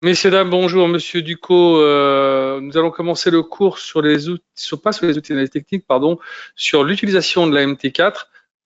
Messieurs, dames, bonjour. Monsieur Ducot, nous allons commencer le cours sur les outils, pas sur les outils d'analyse technique, pardon, sur l'utilisation de la MT4.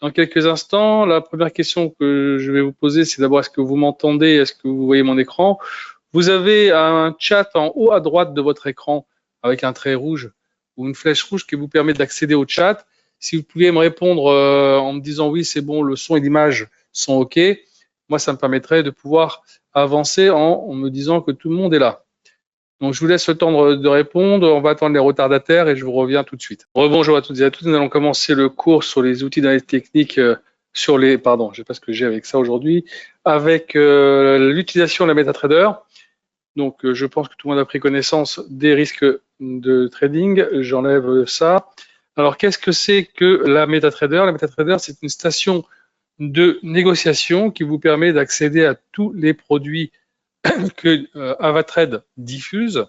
Dans quelques instants, la première question que je vais vous poser, c'est d'abord est-ce que vous m'entendez, est-ce que vous voyez mon écran? Vous avez un chat en haut à droite de votre écran avec un trait rouge ou une flèche rouge qui vous permet d'accéder au chat. Si vous pouviez me répondre en me disant oui, c'est bon, le son et l'image sont OK, moi, ça me permettrait de pouvoir avancer en me disant que tout le monde est là. Donc, je vous laisse le temps de répondre. On va attendre les retardataires et je vous reviens tout de suite. Rebonjour à toutes et à tous. Nous allons commencer le cours sur les outils d'analyse technique pardon, je ne sais pas ce que j'ai avec ça aujourd'hui, avec l'utilisation de la MetaTrader. Donc, je pense que tout le monde a pris connaissance des risques de trading. J'enlève ça. Alors, qu'est-ce que c'est que la MetaTrader? La MetaTrader, c'est une station de négociation qui vous permet d'accéder à tous les produits que Avatrade diffuse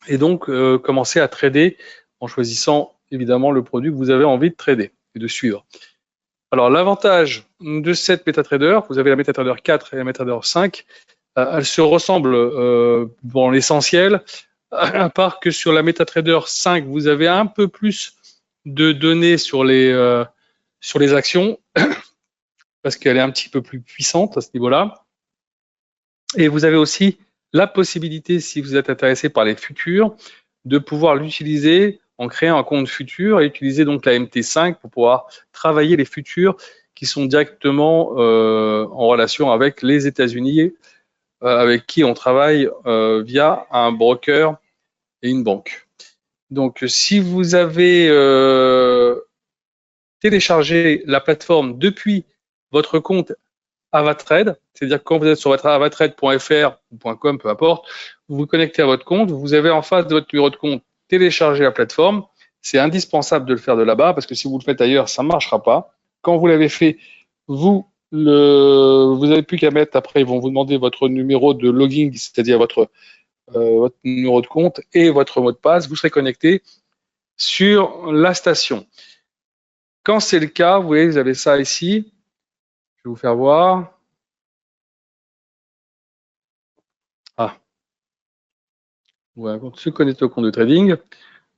et donc commencer à trader en choisissant évidemment le produit que vous avez envie de trader et de suivre. Alors l'avantage de cette MetaTrader, vous avez la MetaTrader 4 et la MetaTrader 5, elles se ressemblent dans l'essentiel, à part que sur la MetaTrader 5, vous avez un peu plus de données sur les actions, parce qu'elle est un petit peu plus puissante à ce niveau-là. Et vous avez aussi la possibilité, si vous êtes intéressé par les futurs, de pouvoir l'utiliser en créant un compte futur et utiliser donc la MT5 pour pouvoir travailler les futurs qui sont directement en relation avec les États-Unis, avec qui on travaille via un broker et une banque. Donc, si vous avez téléchargé la plateforme depuis votre compte Avatrade, c'est-à-dire que quand vous êtes sur votre avatrade.fr ou .com, peu importe, vous vous connectez à votre compte, vous avez en face de votre numéro de compte télécharger la plateforme. C'est indispensable de le faire de là-bas parce que si vous le faites ailleurs, ça ne marchera pas. Quand vous l'avez fait, vous n'avez plus qu'à mettre, après ils vont vous demander votre numéro de login, c'est-à-dire votre numéro de compte et votre mot de passe, vous serez connecté sur la station. Quand c'est le cas, vous voyez, vous avez ça ici. Je vais vous faire voir. Ah. Voilà, se connecter au compte de trading.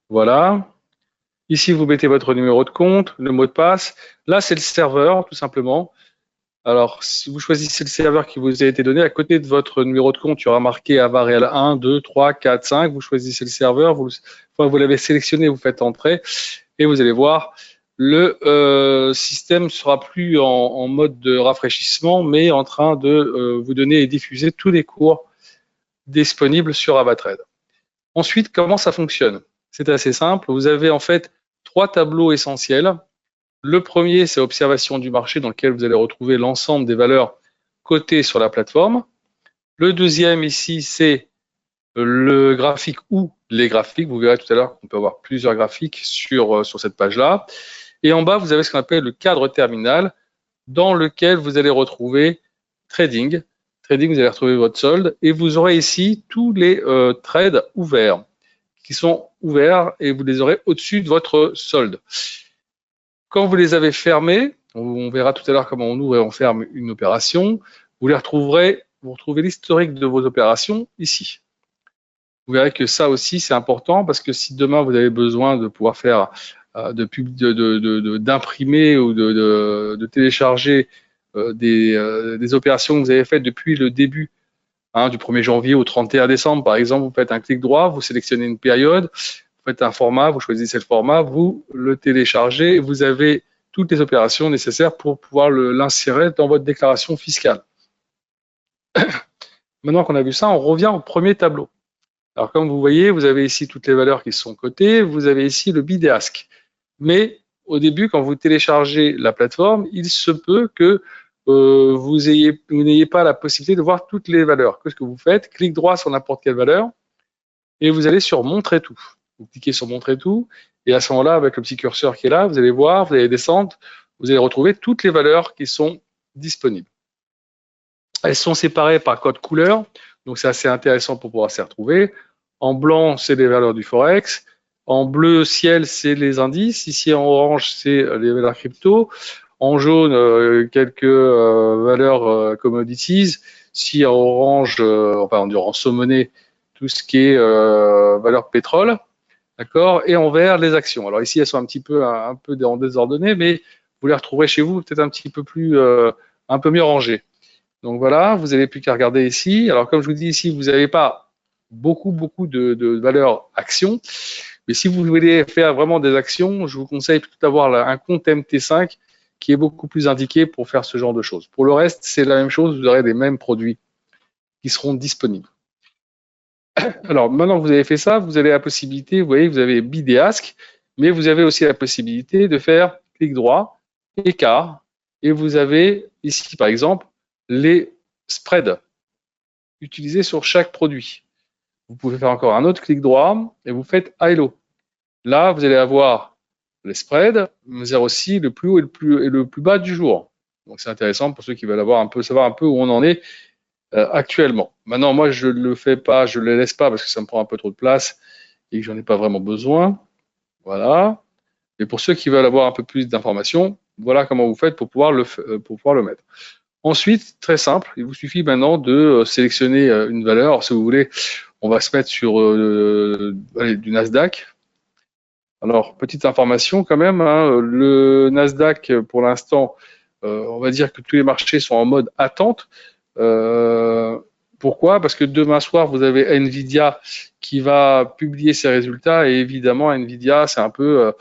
Voilà. Ici, vous mettez votre numéro de compte, le mot de passe. Là, c'est le serveur, tout simplement. Alors, si vous choisissez le serveur qui vous a été donné, à côté de votre numéro de compte, il y aura marqué Avareal 1, 2, 3, 4, 5. Vous choisissez le serveur, vous l'avez sélectionné, vous faites entrer et vous allez voir, le système ne sera plus en mode de rafraîchissement, mais en train de vous donner et diffuser tous les cours disponibles sur Avatrade. Ensuite, comment ça fonctionne? C'est assez simple. Vous avez en fait 3 tableaux essentiels. Le premier, c'est observation du marché dans lequel vous allez retrouver l'ensemble des valeurs cotées sur la plateforme. Le deuxième ici, c'est le graphique ou les graphiques. Vous verrez tout à l'heure qu'on peut avoir plusieurs graphiques sur cette page-là. Et en bas, vous avez ce qu'on appelle le cadre terminal dans lequel vous allez retrouver trading. Trading, vous allez retrouver votre solde et vous aurez ici tous les trades ouverts qui sont ouverts et vous les aurez au-dessus de votre solde. Quand vous les avez fermés, on verra tout à l'heure comment on ouvre et on ferme une opération, vous retrouvez l'historique de vos opérations ici. Vous verrez que ça aussi c'est important parce que si demain vous avez besoin de pouvoir faire d'imprimer ou de télécharger des opérations que vous avez faites depuis le début, du 1er janvier au 31 décembre, par exemple, vous faites un clic droit, vous sélectionnez une période, vous faites un format, vous choisissez le format, vous le téléchargez, vous avez toutes les opérations nécessaires pour pouvoir l'insérer dans votre déclaration fiscale. Maintenant qu'on a vu ça, on revient au premier tableau. Alors, comme vous voyez, vous avez ici toutes les valeurs qui sont cotées, vous avez ici le bid et ask. Mais au début, quand vous téléchargez la plateforme, il se peut que vous n'ayez pas la possibilité de voir toutes les valeurs. Qu'est-ce que vous faites? Clic droit sur n'importe quelle valeur et vous allez sur Montrer tout. Vous cliquez sur Montrer tout et à ce moment-là, avec le petit curseur qui est là, vous allez voir, vous allez descendre, vous allez retrouver toutes les valeurs qui sont disponibles. Elles sont séparées par code couleur, donc c'est assez intéressant pour pouvoir s'y retrouver. En blanc, c'est les valeurs du Forex. En bleu ciel, c'est les indices. Ici, en orange, c'est les valeurs crypto. En jaune, quelques valeurs commodities. Si en orange, enfin en orange saumonné, tout ce qui est valeur pétrole, d'accord, et en vert les actions. Alors ici elles sont un peu en désordonnées, mais vous les retrouverez chez vous peut-être un peu mieux rangées. Donc voilà, vous n'avez plus qu'à regarder ici. Alors comme je vous dis ici, vous n'avez pas beaucoup de valeurs actions, mais si vous voulez faire vraiment des actions, je vous conseille plutôt d'avoir un compte MT5 qui est beaucoup plus indiqué pour faire ce genre de choses. Pour le reste, c'est la même chose, vous aurez les mêmes produits qui seront disponibles. Alors, maintenant que vous avez fait ça, vous avez la possibilité, vous voyez, vous avez bid et ask, mais vous avez aussi la possibilité de faire clic droit, écart, et vous avez ici, par exemple, les spreads utilisés sur chaque produit. Vous pouvez faire encore un autre clic droit et vous faites high low. Là, vous allez avoir les spreads, mais aussi le plus haut et le plus bas du jour. Donc, c'est intéressant pour ceux qui veulent savoir un peu où on en est actuellement. Maintenant, moi, je ne le fais pas, je ne le laisse pas parce que ça me prend un peu trop de place et que j'en ai pas vraiment besoin. Voilà. Et pour ceux qui veulent avoir un peu plus d'informations, voilà comment vous faites pour pouvoir le mettre. Ensuite, très simple, il vous suffit maintenant de sélectionner une valeur. Alors, si vous voulez, on va se mettre sur du Nasdaq. Alors, petite information quand même, hein, le Nasdaq, pour l'instant, on va dire que tous les marchés sont en mode attente. Pourquoi? Parce que demain soir, vous avez Nvidia qui va publier ses résultats et évidemment, Nvidia, c'est un peu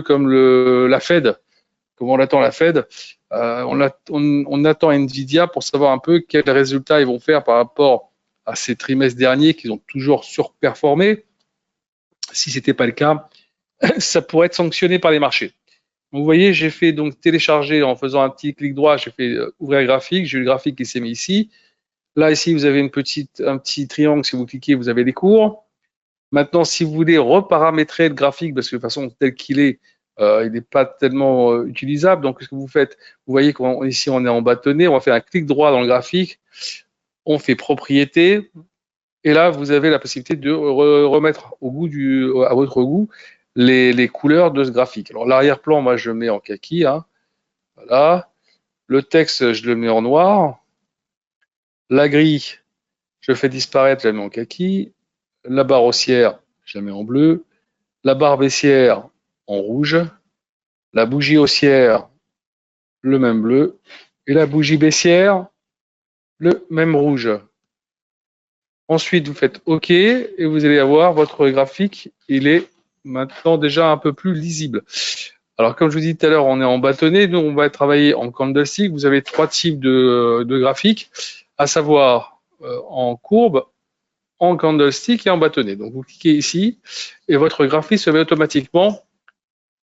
comme la Fed. Comme on attend la Fed, on attend Nvidia pour savoir un peu quels résultats ils vont faire par rapport à ces trimestres derniers qu'ils ont toujours surperformé. Si ce n'était pas le cas, ça pourrait être sanctionné par les marchés. Vous voyez, j'ai fait donc télécharger en faisant un petit clic droit, j'ai fait ouvrir graphique, j'ai eu le graphique qui s'est mis ici. Là, ici, vous avez un petit triangle, si vous cliquez, vous avez les cours. Maintenant, si vous voulez reparamétrer le graphique, parce que de toute façon, tel qu'il est, il n'est pas tellement utilisable. Donc, ce que vous faites, vous voyez qu'ici, on est en bâtonnet, on va faire un clic droit dans le graphique, on fait propriété, et là, vous avez la possibilité de remettre à votre goût les couleurs de ce graphique. Alors, l'arrière-plan, moi, je le mets en kaki. Hein. Voilà. Le texte, je le mets en noir. La grille, je fais disparaître, je la mets en kaki. La barre haussière, je la mets en bleu. La barre baissière, en rouge. La bougie haussière, le même bleu. Et la bougie baissière, le même rouge. Ensuite, vous faites OK et vous allez avoir votre graphique. Il est maintenant déjà un peu plus lisible. Alors, comme je vous disais tout à l'heure, on est en bâtonnet. Nous, on va travailler en candlestick. Vous avez 3 types de graphiques, à savoir en courbe, en candlestick et en bâtonnet. Donc, vous cliquez ici et votre graphique se met automatiquement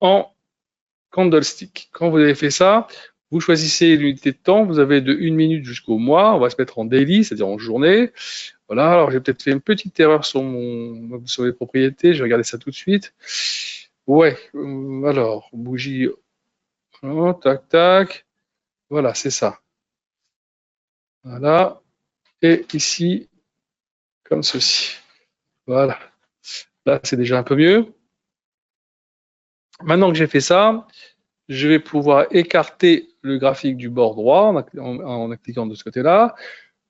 en candlestick. Quand vous avez fait ça, vous choisissez l'unité de temps. Vous avez de 1 minute jusqu'au mois. On va se mettre en daily, c'est-à-dire en journée. Voilà, alors j'ai peut-être fait une petite erreur sur les propriétés, je vais regarder ça tout de suite. Ouais, alors, bougie, oh, tac, tac, voilà, c'est ça. Voilà, et ici, comme ceci. Voilà, là c'est déjà un peu mieux. Maintenant que j'ai fait ça, je vais pouvoir écarter le graphique du bord droit en cliquant de ce côté-là.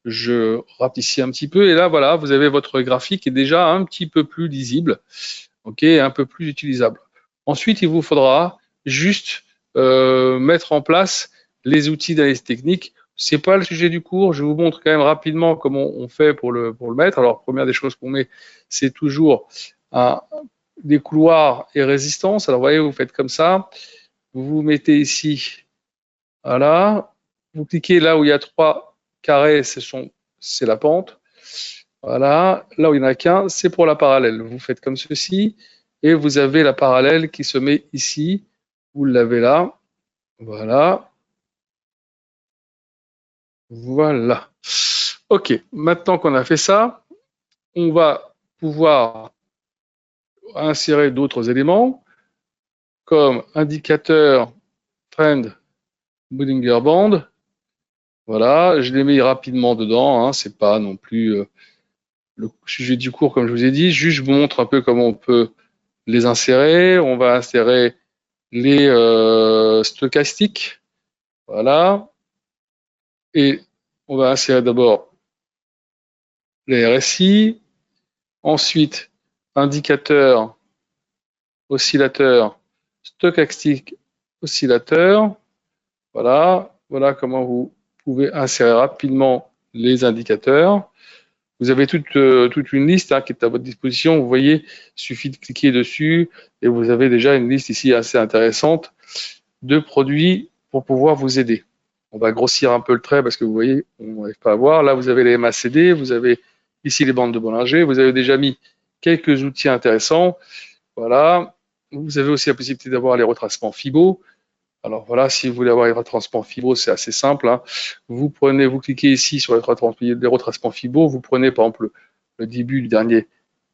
Je rapetissis un petit peu et là, voilà, vous avez votre graphique qui est déjà un petit peu plus lisible, ok, un peu plus utilisable. Ensuite, il vous faudra juste mettre en place les outils d'analyse technique. C'est pas le sujet du cours. Je vous montre quand même rapidement comment on fait pour le mettre. Alors, première des choses qu'on met, c'est toujours des couloirs et résistance. Alors, vous voyez, vous faites comme ça. Vous vous mettez ici, voilà. Vous cliquez là où il y a 3 carrés, c'est la pente. Voilà. Là où il n'y en a qu'un, c'est pour la parallèle. Vous faites comme ceci et vous avez la parallèle qui se met ici. Vous l'avez là. Voilà. Voilà. OK. Maintenant qu'on a fait ça, on va pouvoir insérer d'autres éléments comme indicateur trend Bollinger Band. Voilà, je les mets rapidement dedans, hein, c'est pas non plus le sujet du cours comme je vous ai dit, juste je vous montre un peu comment on peut les insérer. On va insérer les stochastiques, voilà, et on va insérer d'abord les RSI, ensuite indicateur, oscillateur, stochastique, oscillateur. Voilà, voilà comment vous pouvez insérer rapidement les indicateurs. Vous avez toute une liste qui est à votre disposition. Vous voyez, il suffit de cliquer dessus et vous avez déjà une liste ici assez intéressante de produits pour pouvoir vous aider. On va grossir un peu le trait parce que vous voyez, on n'arrive pas à voir. Là, vous avez les MACD, vous avez ici les bandes de Bollinger. Vous avez déjà mis quelques outils intéressants. Voilà. Vous avez aussi la possibilité d'avoir les retracements Fibo. Alors voilà, si vous voulez avoir les retracements Fibo, c'est assez simple. Vous cliquez ici sur les retracements Fibo, vous prenez par exemple le début du dernier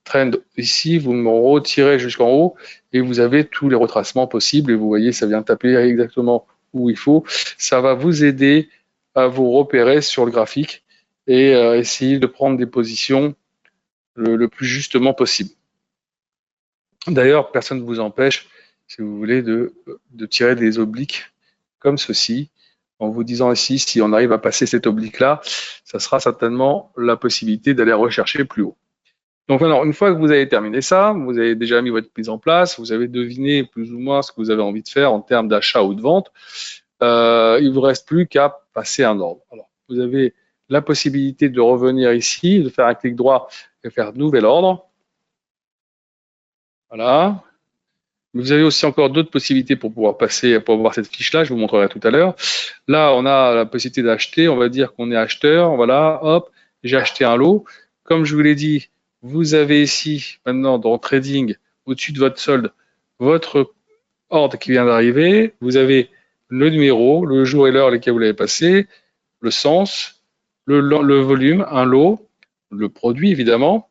trend ici, vous me retirez jusqu'en haut et vous avez tous les retracements possibles et vous voyez, ça vient taper exactement où il faut. Ça va vous aider à vous repérer sur le graphique et essayer de prendre des positions le plus justement possible. D'ailleurs, personne ne vous empêche, si vous voulez, de tirer des obliques comme ceci, en vous disant ici, si on arrive à passer cette oblique-là, ça sera certainement la possibilité d'aller rechercher plus haut. Donc alors, une fois que vous avez terminé ça, vous avez déjà mis votre mise en place, vous avez deviné plus ou moins ce que vous avez envie de faire en termes d'achat ou de vente, il ne vous reste plus qu'à passer un ordre. Alors, vous avez la possibilité de revenir ici, de faire un clic droit et faire nouvel ordre. Voilà. Vous avez aussi encore d'autres possibilités pour pouvoir passer, pour voir cette fiche-là, je vous montrerai tout à l'heure. Là, on a la possibilité d'acheter, on va dire qu'on est acheteur, voilà, hop, j'ai acheté un lot. Comme je vous l'ai dit, vous avez ici, maintenant, dans Trading, au-dessus de votre solde, votre ordre qui vient d'arriver. Vous avez le numéro, le jour et l'heure lesquels vous l'avez passé, le sens, le volume, un lot, le produit, évidemment,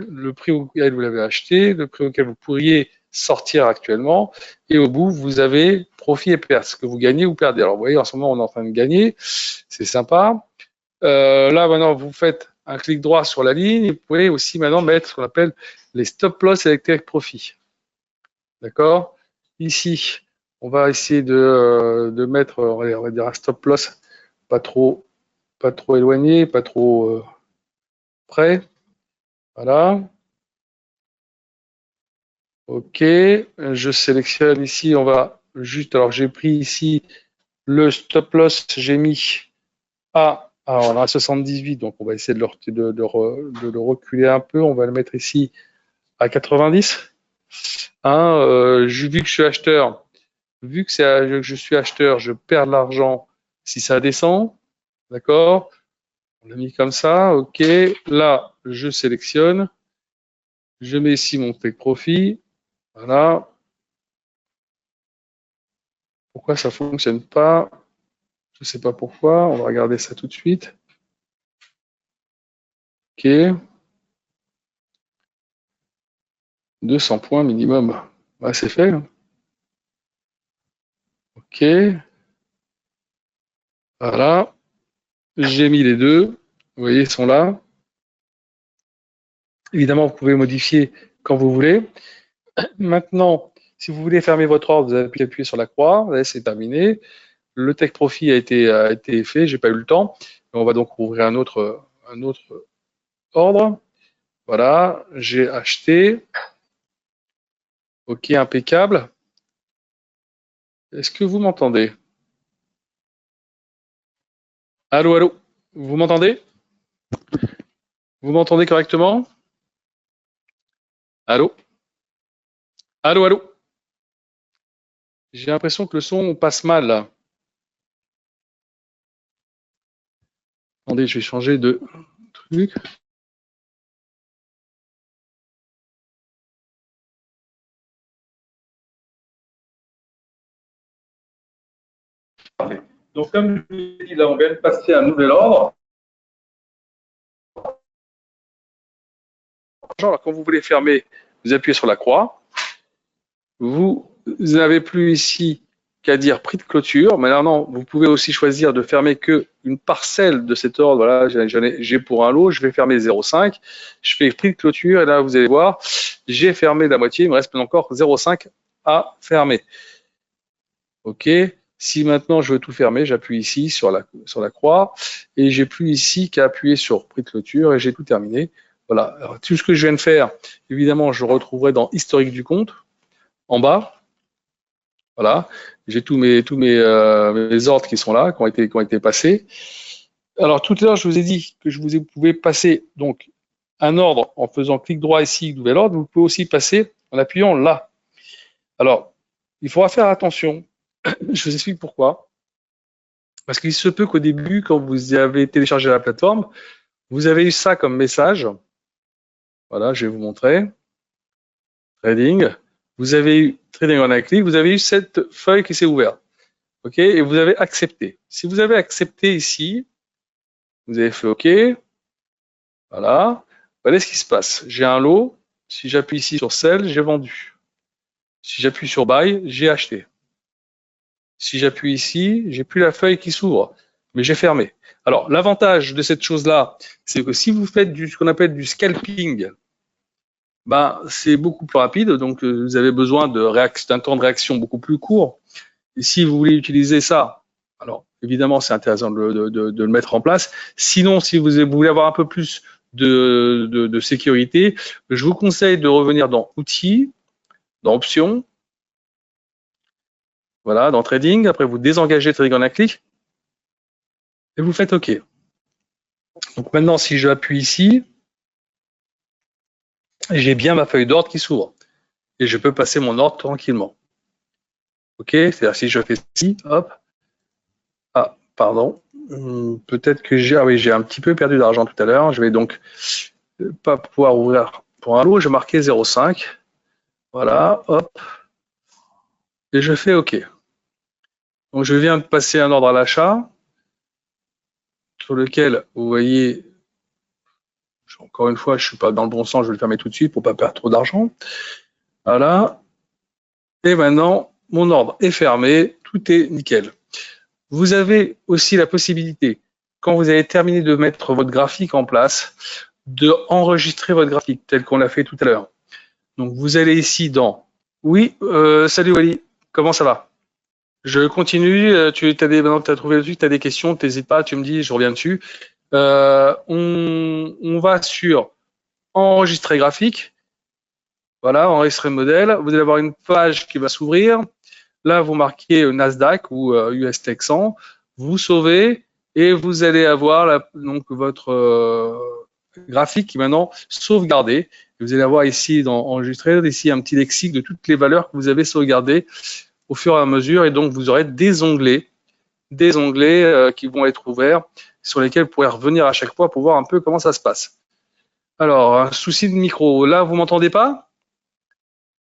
le prix auquel vous l'avez acheté, le prix auquel vous pourriez sortir actuellement, et au bout, vous avez profit et perte, ce que vous gagnez ou perdez. Alors, vous voyez, en ce moment, on est en train de gagner, c'est sympa. Là, maintenant, vous faites un clic droit sur la ligne, et vous pouvez aussi maintenant mettre ce qu'on appelle les stop loss avec take profit. D'accord? Ici, on va essayer de mettre, on va dire un stop loss pas trop éloigné, pas trop près. Voilà. OK, je sélectionne ici, on va juste, alors j'ai pris ici le stop loss, j'ai mis alors on a 78, donc on va essayer de le reculer un peu, on va le mettre ici à 90. Vu que je suis acheteur, je suis acheteur, je perds de l'argent si ça descend, d'accord? On l'a mis comme ça, OK. Là, je sélectionne, je mets ici mon take profit, voilà. Pourquoi ça fonctionne pas? Je ne sais pas pourquoi. On va regarder ça tout de suite. OK. 200 points minimum. Bah, c'est fait. OK. Voilà. J'ai mis les deux. Vous voyez, ils sont là. Évidemment, vous pouvez modifier quand vous voulez. Maintenant, si vous voulez fermer votre ordre, vous appuyez sur la croix. Là, c'est terminé. Le take profit a été fait. J'ai pas eu le temps. On va donc ouvrir un autre ordre. Voilà. J'ai acheté. OK, impeccable. Est-ce que vous m'entendez? Allô, allô? Vous m'entendez? Vous m'entendez correctement? Allô? Allô, allô? J'ai l'impression que le son passe mal là. Attendez, je vais changer de truc. Parfait. Donc, comme je vous l'ai dit, là, on vient de passer un nouvel ordre. Alors, quand vous voulez fermer, vous appuyez sur la croix. Vous n'avez plus ici qu'à dire prix de clôture. Maintenant, vous pouvez aussi choisir de fermer qu'une parcelle de cet ordre. Voilà, j'ai pour un lot, je vais fermer 0,5. Je fais prix de clôture et là, vous allez voir, j'ai fermé la moitié. Il me reste encore 0,5 à fermer. OK. Si maintenant je veux tout fermer, j'appuie ici sur la croix et j'ai plus ici qu'à appuyer sur prix de clôture et j'ai tout terminé. Voilà. Alors, tout ce que je viens de faire, évidemment, je retrouverai dans historique du compte en bas. Voilà. J'ai tous mes ordres qui sont là, qui ont été passés. Alors tout à l'heure, je vous ai dit que vous pouvez passer donc un ordre en faisant clic droit ici, nouvel ordre. Vous pouvez aussi passer en appuyant là. Alors, il faudra faire attention. Je vous explique pourquoi. Parce qu'il se peut qu'au début, quand vous avez téléchargé la plateforme, vous avez eu ça comme message. Voilà, je vais vous montrer. Trading. Vous avez eu Trading en un clic. Vous avez eu cette feuille qui s'est ouverte. OK? Et vous avez accepté. Si vous avez accepté ici, vous avez fait OK. Voilà. Voilà ce qui se passe. J'ai un lot. Si j'appuie ici sur Sell, j'ai vendu. Si j'appuie sur Buy, j'ai acheté. Si j'appuie ici, j'ai plus la feuille qui s'ouvre, mais j'ai fermé. Alors, l'avantage de cette chose-là, c'est que si vous faites ce qu'on appelle du scalping, ben, c'est beaucoup plus rapide, donc vous avez besoin d'un temps de réaction beaucoup plus court. Et si vous voulez utiliser ça, alors évidemment, c'est intéressant de le mettre en place. Sinon, si vous voulez avoir un peu plus de sécurité, je vous conseille de revenir dans Outils, dans Options, voilà, dans Trading. Après, vous désengagez Trading en un clic et vous faites OK. Donc maintenant, si je appuie ici, j'ai bien ma feuille d'ordre qui s'ouvre et je peux passer mon ordre tranquillement. OK, c'est-à-dire si je fais ci, hop, ah, pardon, peut-être que j'ai un petit peu perdu d'argent tout à l'heure. Je vais donc pas pouvoir ouvrir pour un lot. Je marquais 0,5. Voilà, hop, et je fais OK. Donc je viens de passer un ordre à l'achat sur lequel vous voyez, encore une fois, je suis pas dans le bon sens, je vais le fermer tout de suite pour pas perdre trop d'argent. Voilà. Et maintenant, mon ordre est fermé, tout est nickel. Vous avez aussi la possibilité, quand vous avez terminé de mettre votre graphique en place, de enregistrer votre graphique tel qu'on l'a fait tout à l'heure. Donc vous allez ici dans oui, salut Wally, comment ça va? Je continue, maintenant que tu as trouvé le truc, tu as des questions, t'hésites pas, tu me dis, je reviens dessus. On va sur enregistrer graphique. Voilà, enregistrer modèle. Vous allez avoir une page qui va s'ouvrir. Là, vous marquez Nasdaq ou US Tech 100. Vous sauvez et vous allez avoir donc votre graphique qui est maintenant sauvegardé. Vous allez avoir ici dans enregistrer, ici un petit lexique de toutes les valeurs que vous avez sauvegardées au fur et à mesure. Et donc, vous aurez des onglets qui vont être ouverts sur lesquels vous pourrez revenir à chaque fois pour voir un peu comment ça se passe. Alors, un souci de micro. Là, vous m'entendez pas?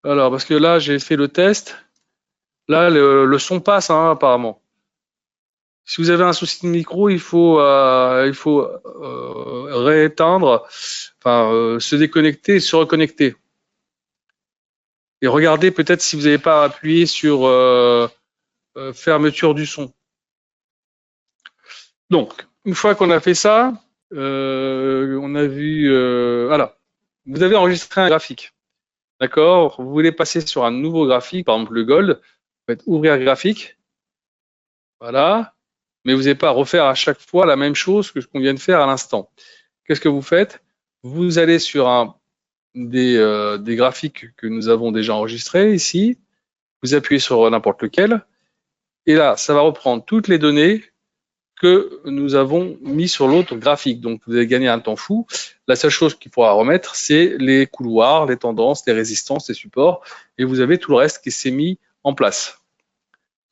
Alors, parce que là, j'ai fait le test. Là, le son passe, hein, apparemment. Si vous avez un souci de micro, il faut rééteindre, enfin, se déconnecter et se reconnecter. Et regardez peut-être si vous n'avez pas appuyé sur fermeture du son. Donc, une fois qu'on a fait ça, on a vu, voilà, vous avez enregistré un graphique. D'accord? Vous voulez passer sur un nouveau graphique, par exemple le gold, vous faites ouvrir graphique. Voilà. Mais vous n'avez pas à refaire à chaque fois la même chose que ce qu'on vient de faire à l'instant. Qu'est-ce que vous faites? Vous allez sur des graphiques que nous avons déjà enregistrés ici. Vous appuyez sur n'importe lequel. Et là, ça va reprendre toutes les données que nous avons mis sur l'autre graphique. Donc, vous allez gagner un temps fou. La seule chose qu'il faudra remettre, c'est les couloirs, les tendances, les résistances, les supports. Et vous avez tout le reste qui s'est mis en place.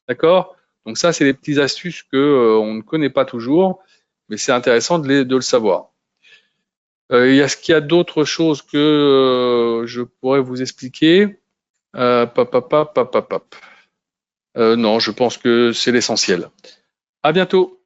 D'accord? Donc ça, c'est des petites astuces que on ne connaît pas toujours, mais c'est intéressant de le savoir. Est-ce qu'il y a d'autres choses que je pourrais vous expliquer? Non, je pense que c'est l'essentiel. À bientôt.